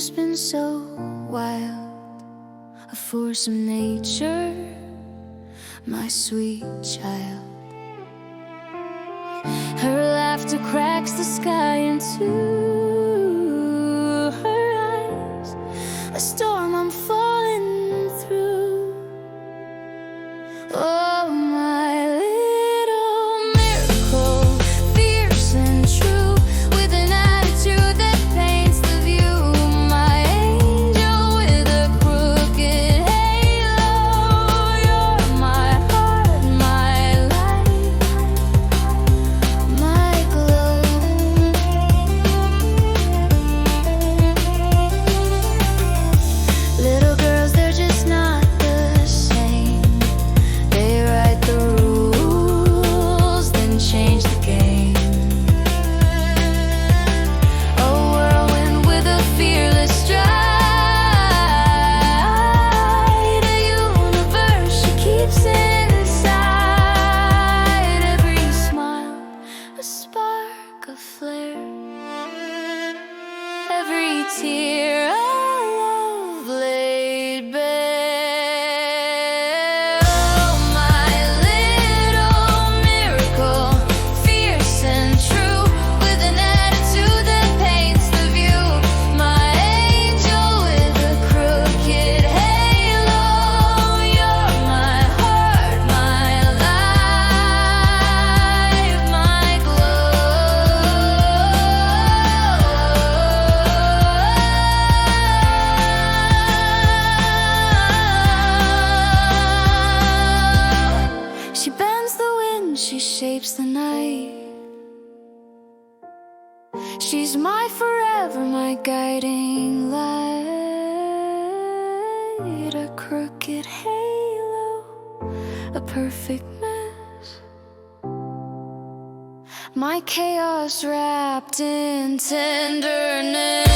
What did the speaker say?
who's been so wild, a force of nature, my sweet child. Her laughter cracks the sky into her eyes, a storm I'm falling through. Oh, my little miracle, fierce and true, with an attitude that paints the view. My angel with a crooked halo, you're my heart, my life, my glow. Little girls, they're just not the same. They write the rules, then change the game. A whirlwind with a fearless stride, a universe she keeps inside. Every smile, a spark, a flare, every tear, a love laid bare. Oh, my little miracle, fierce and true, with an attitude that paints the view. My angel with a crooked halo, you're my heart, my life, my glow. She bends the wind, she shapes the night. She's my forever, my guiding light. A crooked halo, a perfect mess, my chaos wrapped in tenderness.